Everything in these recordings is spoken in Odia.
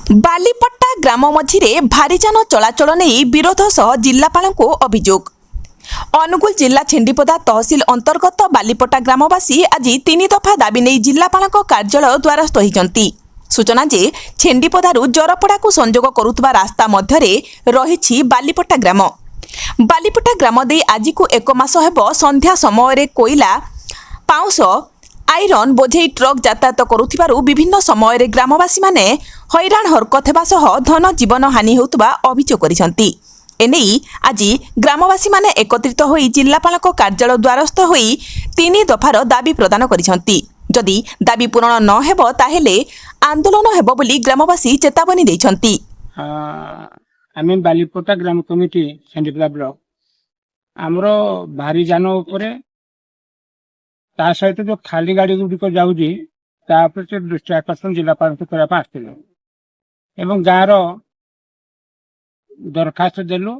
ବାଲିପଟ୍ଟା ଗ୍ରାମ ମଝିରେ ଭାରିଯାନ ଚଳାଚଳ ନେଇ ବିରୋଧ ସହ ଜିଲ୍ଲାପାଳଙ୍କୁ ଅଭିଯୋଗ। ଅନୁଗୁଳ ଜିଲ୍ଲା ଛେଣ୍ଡିପଦା ତହସିଲ ଅନ୍ତର୍ଗତ ବାଲିପଟ୍ଟା ଗ୍ରାମବାସୀ ଆଜି 3 ଦଫା ଦାବି ନେଇ ଜିଲ୍ଲାପାଳଙ୍କ କାର୍ଯ୍ୟାଳୟ ଦ୍ୱାରସ୍ଥ ହୋଇଛନ୍ତି। ସୂଚନା ଯେ ଛେଣ୍ଡିପଦାରୁ ଜରପଡ଼ାକୁ ସଂଯୋଗ କରୁଥିବା ରାସ୍ତା ମଧ୍ୟରେ ରହିଛି ବାଲିପଟ୍ଟା ଗ୍ରାମ। ବାଲିପଟ୍ଟା ଗ୍ରାମ ଦେଇ ଆଜିକୁ 1 ମାସ ହେବ ସନ୍ଧ୍ୟା ସମୟରେ କୋଇଲା, ପାଉଁଶ, ଆଇରନ୍ ବୋଝେଇ ଟ୍ରକ୍ ଯାତାୟାତ କରୁଥିବାରୁ ବିଭିନ୍ନ ସମୟରେ ଗ୍ରାମବାସୀମାନେ ହଇରାଣ ହରକତ ହେବା ସହ ଧନ ଜୀବନ ହାନି ହେଉଥିବା ଅଭିଯୋଗ କରିଛନ୍ତି। ଏନେଇ ଆଜି ଗ୍ରାମବାସୀମାନେ ଏକତ୍ରିତ ହୋଇ ଜିଲ୍ଲାପାଳଙ୍କ କାର୍ଯ୍ୟାଳୟ ଦ୍ୱାରସ୍ଥ ହୋଇ 3 ଦଫାର ଦାବି ପ୍ରଦାନ କରିଛନ୍ତି। ଯଦି ଦାବି ପୂରଣ ନ ହେବ ତାହେଲେ ଆନ୍ଦୋଳନ ହେବ ବୋଲି ଗ୍ରାମବାସୀ ଚେତାବନୀ ଦେଇଛନ୍ତି। ଆମେ ବାଲିପଟ୍ଟା ଗ୍ରାମ କମିଟି ଛେଣ୍ଡିପଦା ବ୍ଲକ ଆମର ଭାରି ଯାନ ଉପରେ ତା ସହିତ ଯୋଉ ଖାଲି ଗାଡି ଗୁଡ଼ିକ ଯାଉଛି ତା ଉପରେ ସେ ଦୃଷ୍ଟି ଆକର୍ଷଣ ଜିଲ୍ଲାପାଳଙ୍କୁ କରିବା ପାଇଁ ଆସିଥିଲେ ଏବଂ ଗାଁର ଦରଖାସ୍ତ ଦେଲୁ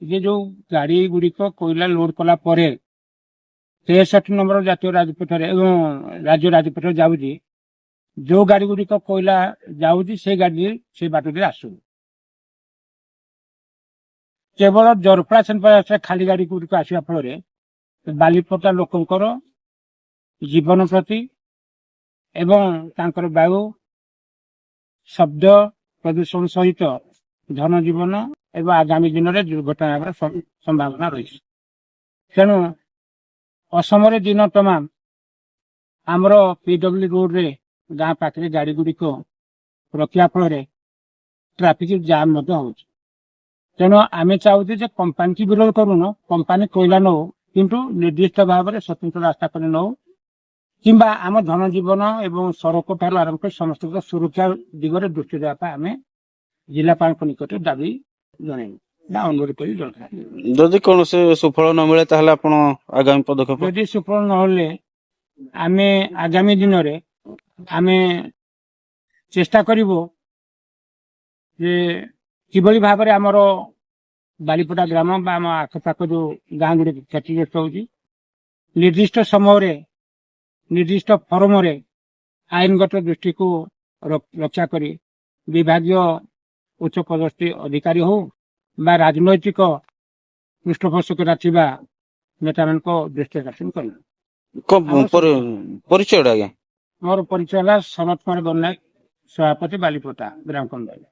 ଯେ ଯୋଉ ଗାଡି ଗୁଡ଼ିକ କୋଇଲା ଲୋଡ କଲା ପରେ 63 ନମ୍ବର ଜାତୀୟ ରାଜପଥରେ ଏବଂ ରାଜ୍ୟ ରାଜପଥରେ ଯାଉଛି, ଯୋଉ ଗାଡି ଗୁଡ଼ିକ କୋଇଲା ଯାଉଛି ସେ ଗାଡି ସେ ବାଟରେ ଆସୁ କେବଳ ଜରପଡ଼ା ସେନପଡ଼ା ଖାଲି ଗାଡି ଗୁଡ଼ିକ ଆସିବା ଫଳରେ ବାଲିପଟ୍ଟା ଲୋକଙ୍କର ଜୀବନ ପ୍ରତି ଏବଂ ତାଙ୍କର ବାୟୁ ଶବ୍ଦ ପ୍ରଦୂଷଣ ସହିତ ଧନ ଜୀବନ ଏବଂ ଆଗାମୀ ଦିନରେ ଦୁର୍ଘଟଣା ହେବାର ସମ୍ଭାବନା ରହିଛି। ତେଣୁ ଅସମୟରେ ଦିନ ତମାମ ଆମର PW ରୋଡରେ ଗାଁ ପାଖରେ ଗାଡି ଗୁଡ଼ିକ ରଖିବା ଫଳରେ ଟ୍ରାଫିକ ଜାମ୍ ମଧ୍ୟ ହଉଛି। ତେଣୁ ଆମେ ଚାହୁଁଛୁ ଯେ କମ୍ପାନୀ ବିରୋଧ କରୁନୁ, କମ୍ପାନୀ କୋଇଲା ନଉ କିନ୍ତୁ ନିର୍ଦ୍ଦିଷ୍ଟ ଭାବରେ ସ୍ୱତନ୍ତ୍ର ରାସ୍ତା କରି ନଉ କିମ୍ବା ଆମ ଧନ ଜୀବନ ଏବଂ ସଡ଼କ ଠାରୁ ଆରମ୍ଭ କରି ସମସ୍ତଙ୍କ ସୁରକ୍ଷା ଦିଗରେ ଦୃଷ୍ଟି ଦେବା ପାଇଁ ଆମେ ଜିଲ୍ଲାପାଳଙ୍କ ନିକଟରେ ଦାବି ଜଣାଇବୁ ବା ଅନୁରୋଧ କରି ଜଣାଇବୁ। ଯଦି କୌଣସି ସୁଫଳ ନ ମିଳେ ତାହେଲେ ଆପଣ ଆଗାମୀ ପଦକ୍ଷେପ? ଯଦି ସୁଫଳ ନହେଲେ ଆମେ ଆଗାମୀ ଦିନରେ ଆମେ ଚେଷ୍ଟା କରିବୁ ଯେ କିଭଳି ଭାବରେ ଆମର ବାଲିପଟ୍ଟା ଗ୍ରାମ ବା ଆମ ଆଖପାଖ ଯୋଉ ଗାଁ ଗୁଡ଼ିକ କ୍ଷତିଗ୍ରସ୍ତ ହଉଛି, ନିର୍ଦ୍ଦିଷ୍ଟ ସମୟରେ ନିର୍ଦ୍ଦିଷ୍ଟ ଫରମରେ ଆଇନଗତ ଦୃଷ୍ଟିକୁ ରକ୍ଷା କରି ବିଭାଗୀୟ ଉଚ୍ଚ ପଦସ୍ଥ ଅଧିକାରୀ ହଉ ବା ରାଜନୈତିକ ପୃଷ୍ଠପୋଷକତା ଥିବା ନେତାମାନଙ୍କ ଦୃଷ୍ଟି ଆକର୍ଷଣ କରିବୁ। ପରିଚୟ ଆଜ୍ଞା? ମୋର ପରିଚୟ ହେଲା ସନତ କୁମାର ଗଣନାୟକ, ସଭାପତି ବାଲିପଟ୍ଟା ଗ୍ରାମ କମିଟି।